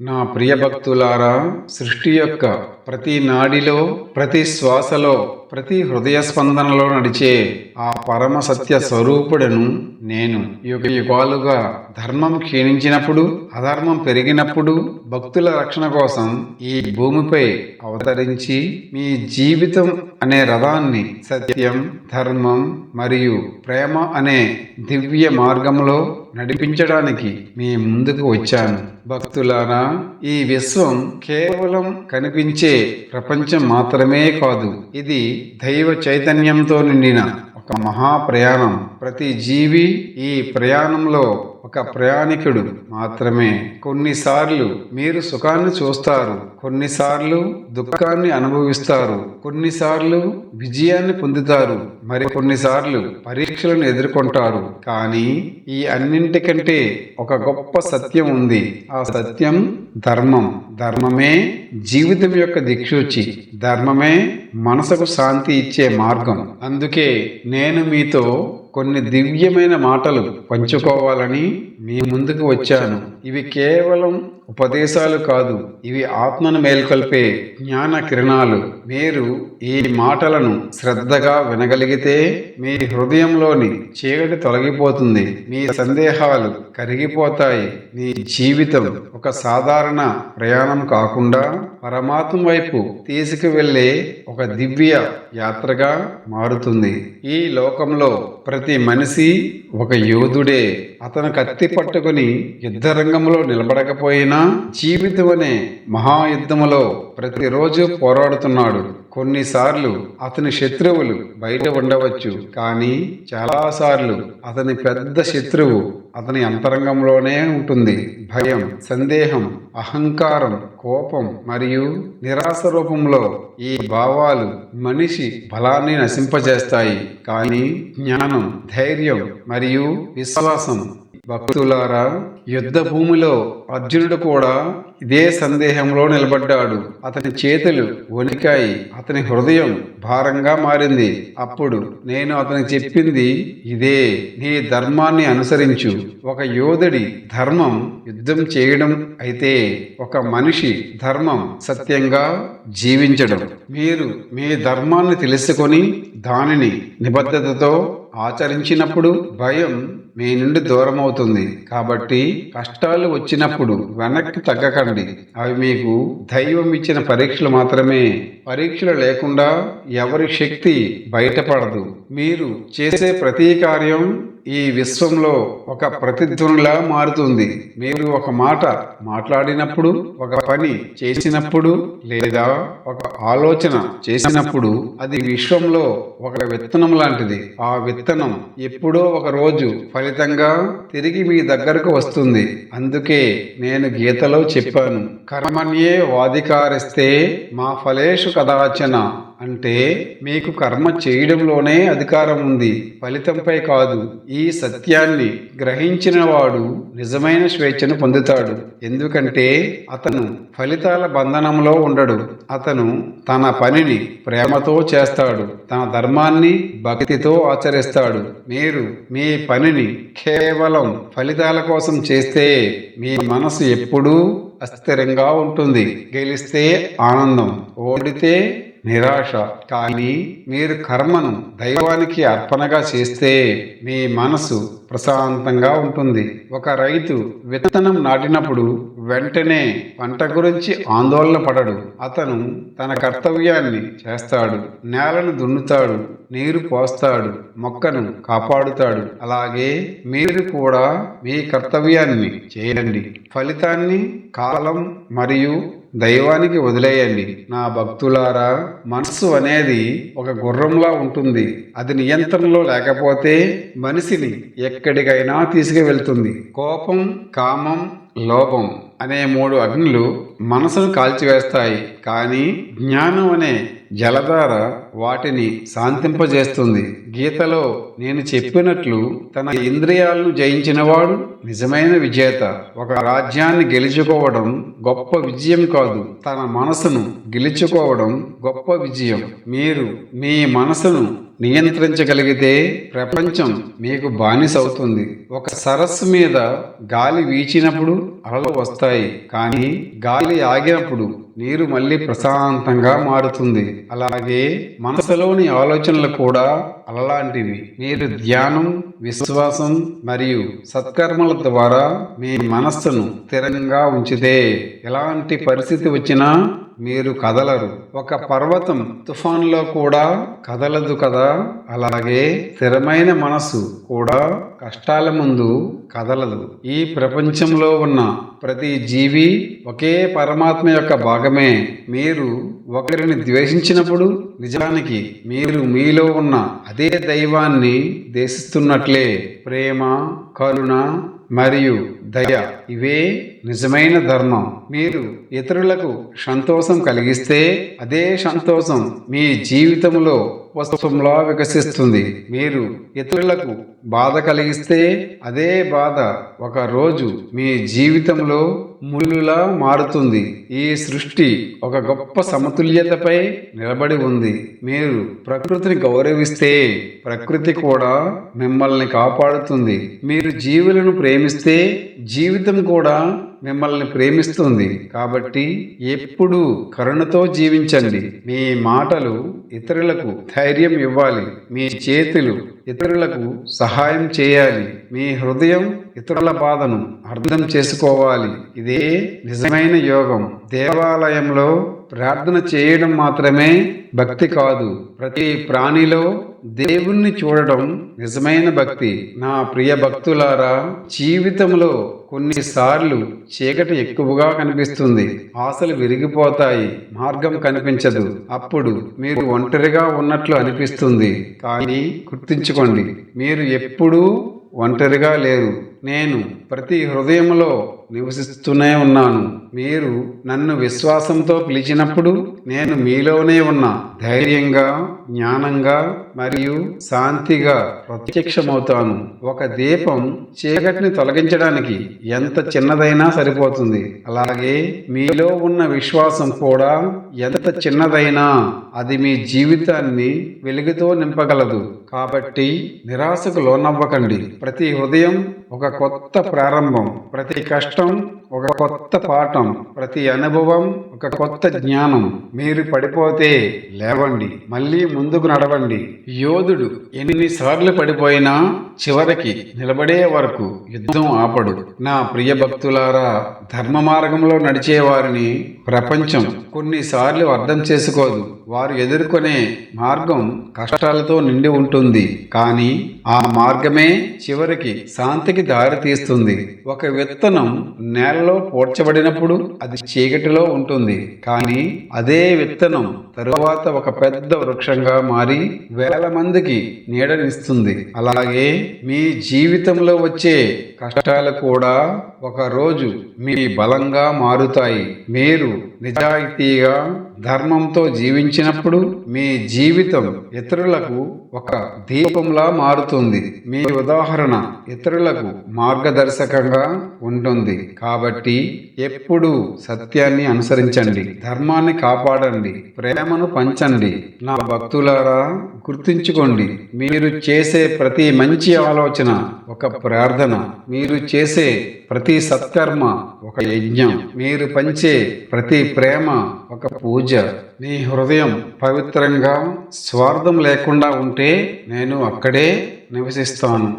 నా ప్రియ భక్తులారా, సృష్టి యొక్క ప్రతి నాడిలో, ప్రతి శ్వాసలో, ప్రతి హృదయ స్పందనలో నడిచే ఆ పరమ సత్య స్వరూపుడను నేను. యుగ యుగాలుగా ధర్మం క్షీణించినప్పుడు, అధర్మం పెరిగినప్పుడు భక్తుల రక్షణ కోసం ఈ భూమిపై అవతరించి మీ జీవితం అనే రథాన్ని సత్యం, ధర్మం మరియు ప్రేమ అనే దివ్య మార్గంలో నడిపించడానికి మీ ముందుకు వచ్చాను. భక్తులారా, ఈ విశ్వం కేవలం కనిపించే ప్రపంచం మాత్రమే కాదు. ఇది దైవ చైతన్యంతో నిండిన ఒక మహా ప్రయాణం. ప్రతి జీవి ఈ ప్రయాణంలో ఒక ప్రయాణికుడు మాత్రమే. కొన్నిసార్లు మీరు సుఖాన్ని చూస్తారు, కొన్నిసార్లు దుఃఖాన్ని అనుభవిస్తారు, కొన్నిసార్లు విజయాన్ని పొందుతారు, మరి కొన్నిసార్లు పరీక్షలను ఎదుర్కొంటారు. కానీ ఈ అన్నింటికంటే ఒక గొప్ప సత్యం ఉంది. ఆ సత్యం ధర్మం. ధర్మమే జీవితం యొక్క దిక్సూచి. ధర్మమే మనసుకు శాంతి ఇచ్చే మార్గం. అందుకే నేను మీతో కొన్ని దివ్యమైన మాటలు పంచుకోవాలని మీ ముందుకు వచ్చాను. ఇవి కేవలం ఉపదేశాలు కాదు, ఇవి ఆత్మను మేల్కొల్పే జ్ఞాన కిరణాలు. మీరు ఈ మాటలను శ్రద్ధగా వినగలిగితే మీ హృదయంలోని చీకటి తొలగిపోతుంది, మీ సందేహాలు కరిగిపోతాయి. మీ జీవితం ఒక సాధారణ ప్రయాణం కాకుండా పరమాత్మ వైపు తీసుకువెళ్ళే ఒక దివ్య యాత్రగా మారుతుంది. ఈ లోకంలో ప్రతి మనిషి ఒక యోధుడే. అతను కత్తి పట్టుకుని యుద్ధ రంగంలో నిలబడకపోయినా జీవితం అనే మహాయుద్ధములో ప్రతిరోజు పోరాడుతున్నాడు. కొన్నిసార్లు అతని శత్రువులు బయట ఉండవచ్చు, కానీ చాలాసార్లు అతని పెద్ద శత్రువు అతని అంతరంగంలోనే ఉంటుంది. భయం, సందేహం, అహంకారం, కోపం మరియు నిరాశ రూపంలో ఈ భావాలు మనిషి బలాన్ని నశింపజేస్తాయి. కానీ జ్ఞానం, ధైర్యం మరియు విశ్వాసం. భక్తులారా, యుద్ధ భూమిలో అర్జునుడు కూడా ఇదే సందేహంలో నిలబడ్డాడు. అతని చేతులు వణికాయి, అతని హృదయం భారంగా మారింది. అప్పుడు నేను అతనికి చెప్పింది ఇదే: నీ ధర్మాన్ని అనుసరించు. ఒక యోధుడి ధర్మం యుద్ధం చేయడం అయితే, ఒక మనిషి ధర్మం సత్యంగా జీవించడం. మీరు మీ ధర్మాన్ని తెలుసుకొని దానిని నిబద్ధతతో ఆచరించినప్పుడు భయం మీ నుండి దూరం అవుతుంది. కాబట్టి కష్టాలు వచ్చినప్పుడు వెనక్కి తగ్గకండి. అవి మీకు దైవం ఇచ్చిన పరీక్షలు మాత్రమే. పరీక్షలు లేకుండా ఎవరి శక్తి బయటపడదు. మీరు చేసే ప్రతి కార్యం ఈ విశ్వంలో ఒక ప్రతిధ్వనిలా మారుతుంది. మీరు ఒక మాట మాట్లాడినప్పుడు, ఒక పని చేసినప్పుడు, లేదా ఒక ఆలోచన చేసినప్పుడు అది విశ్వంలో ఒక విత్తనం లాంటిది. ఆ విత్తనం ఎప్పుడో ఒక రోజు ఫలితంగా తిరిగి మీ దగ్గరకు వస్తుంది. అందుకే నేను గీతలో చెప్పాను, కర్మణ్యే వాధికారిస్తే మా ఫలేషు కదాచన. అంటే మీకు కర్మ చేయడంలోనే అధికారం ఉంది, ఫలితంపై కాదు. ఈ సత్యాన్ని గ్రహించిన వాడు నిజమైన స్వేచ్ఛను పొందుతాడు. ఎందుకంటే అతను ఫలితాల బంధనంలో ఉండడు. అతను తన పనిని ప్రేమతో చేస్తాడు, తన ధర్మాన్ని భక్తితో ఆచరిస్తాడు. మీరు మీ పనిని కేవలం ఫలితాల కోసం చేస్తే మీ మనసు ఎప్పుడూ అస్థిరంగా ఉంటుంది. గెలిస్తే ఆనందం, ఓడితే నిరాశ. కానీ మీరు కర్మను దైవానికి అర్పణగా చేస్తే మీ మనసు ప్రశాంతంగా ఉంటుంది. ఒక రైతు విత్తనం నాటినప్పుడు వెంటనే పంట గురించి ఆందోళన పడడు. అతను తన కర్తవ్యాన్ని చేస్తాడు. నేలను దున్నుతాడు, నీరు పోస్తాడు, మొక్కను కాపాడుతాడు. అలాగే మీరు కూడా మీ కర్తవ్యాన్ని చేయండి. ఫలితాన్ని కాలం మరియు దైవానికి వదిలేయండి. నా భక్తులారా, మనస్సు అనేది ఒక గుర్రంలా ఉంటుంది. అది నియంత్రణలో లేకపోతే మనిషిని ఎక్కడికైనా తీసుకువెళ్తుంది. కోపం, కామం, లోభం అనే 3 అగ్నులు మనసును కాల్చివేస్తాయి. కానీ జ్ఞానం అనే జలధార వాటిని శాంతింపజేస్తుంది. గీతలో నేను చెప్పినట్లు తన ఇంద్రియాలను జయించినవాడు నిజమైన విజేత. ఒక రాజ్యాన్ని గెలుచుకోవడం గొప్ప విజయం కాదు, తన మనసును గెలుచుకోవడం గొప్ప విజయం. మీరు మీ మనసును నియంత్రించగలిగితే ప్రపంచం మీకు బానిసవుతుంది. ఒక సరస్సు మీద గాలి వీచినప్పుడు అలలు వస్తాయి, కానీ గాలి ఆగినప్పుడు నీరు మళ్ళీ ప్రశాంతంగా మారుతుంది. అలాగే మనసులోని ఆలోచనలు కూడా అలలాంటివి. మీరు ధ్యానం, విశ్వాసం మరియు సత్కర్మల ద్వారా మీ మనస్సును స్థిరంగా ఉంచితే ఎలాంటి పరిస్థితి వచ్చినా మీరు కదలరు. ఒక పర్వతం తుఫాన్లో కూడా కదలదు కదా, అలాగే స్థిరమైన మనసు కూడా కష్టాల ముందు కదలదు. ఈ ప్రపంచంలో ఉన్న ప్రతి జీవి ఒకే పరమాత్మ యొక్క భాగమే. మీరు ఒకరిని ద్వేషించినప్పుడు నిజానికి మీరు మీలో ఉన్న అదే దైవాన్ని ద్వేషిస్తున్నట్లే. ప్రేమ, కరుణ మరియు దయ ఇవే నిజమైన ధర్మం. మీరు ఇతరులకు సంతోషం కలిగిస్తే అదే సంతోషం మీ జీవితంలో పుష్పంలా వికసిస్తుంది. మీరు ఇతరులకు బాధ కలిగిస్తే అదే బాధ ఒక రోజు మీ జీవితంలో ముళ్ళులా మారుతుంది. ఈ సృష్టి ఒక గొప్ప సమతుల్యతపై నిలబడి ఉంది. మీరు ప్రకృతిని గౌరవిస్తే ప్రకృతి కూడా మిమ్మల్ని కాపాడుతుంది. మీరు జీవులను ప్రేమిస్తే జీవితం కూడా మిమ్మల్ని ప్రేమిస్తుంది. కాబట్టి ఎప్పుడూ కరుణతో జీవించండి. మీ మాటలు ఇతరులకు ధైర్యం ఇవ్వాలి. మీ చేతులు ఇతరులకు సహాయం చేయాలి. మీ హృదయం ఇతరుల బాధను అర్థం చేసుకోవాలి. ఇదే నిజమైన యోగం. దేవాలయంలో ప్రార్థన చేయడం మాత్రమే భక్తి కాదు, ప్రతి ప్రాణిలో దేవుణ్ణి చూడడం నిజమైన భక్తి. నా ప్రియ భక్తులారా, జీవితంలో కొన్నిసార్లు చీకటి ఎక్కువగా కనిపిస్తుంది, ఆశలు విరిగిపోతాయి, మార్గం కనిపించదు. అప్పుడు మీరు ఒంటరిగా ఉన్నట్లు అనిపిస్తుంది. కానీ గుర్తుంచుకోండి, మీరు ఎప్పుడూ ఒంటరిగా లేరు. నేను ప్రతి హృదయంలో నివసిస్తూనే ఉన్నాను. మీరు నన్ను విశ్వాసంతో పిలిచినప్పుడు నేను మీలోనే ఉన్నా ధైర్యంగా, జ్ఞానంగా మరియు శాంతిగా ప్రత్యక్షమవుతాను. ఒక దీపం చీకటిని తొలగించడానికి ఎంత చిన్నదైనా సరిపోతుంది. అలాగే మీలో ఉన్న విశ్వాసం కూడా ఎంత చిన్నదైనా అది మీ జీవితాన్ని వెలుగుతో నింపగలదు. కాబట్టి నిరాశకు లోనవ్వకండి. ప్రతి హృదయం ఒక కొత్త ప్రారంభం, ప్రతి కష్టం ఒక కొత్త పాఠం, ప్రతి అనుభవం ఒక కొత్త జ్ఞానం. మీరు పడిపోతే లేవండి, మళ్ళీ ముందుకు నడవండి. యోధుడు ఎన్నిసార్లు పడిపోయినా చివరికి నిలబడే వరకు యుద్ధం ఆపడు. నా ప్రియ భక్తులారా, ధర్మ మార్గంలో నడిచే వారిని ప్రపంచం కొన్నిసార్లు అర్థం చేసుకోదు. వారు ఎదుర్కొనే మార్గం కష్టాలతో నిండి ఉంటుంది, కానీ ఆ మార్గమే చివరికి శాంతికి దారి తీస్తుంది. ఒక విత్తనం నేలలో పోడ్చబడినప్పుడు అది చీకటిలో ఉంటుంది, కానీ అదే విత్తనం తరువాత ఒక పెద్ద వృక్షంగా మారి వేల మందికి నీడనిస్తుంది. అలాగే మీ జీవితంలో వచ్చే కష్టాలు కూడా ఒక రోజు మీ బలంగా మారుతాయి. మీరు నిజాయితీగా, ధర్మంతో జీవించినప్పుడు మీ జీవితం ఇతరులకు ఒక దీపంలా మారుతుంది. మీ ఉదాహరణ ఇతరులకు మార్గదర్శకంగా ఉంటుంది. కాబట్టి ఎప్పుడూ సత్యాన్ని అనుసరించండి, ధర్మాన్ని కాపాడండి, ప్రేమను పంచండి. నా భక్తులారా, గుర్తుంచుకోండి, మీరు చేసే ప్రతి మంచి ఆలోచన ఒక ప్రార్థన, మీరు చేసే ప్రతి సత్కర్మ ఒక యజ్ఞం, మీరు పంచే ప్రతి ప్రేమ ఒక పూజ. నీ హృదయం పవిత్రంగా, స్వార్థం లేకుండా ఉంటే నేను అక్కడే నివసిస్తాను.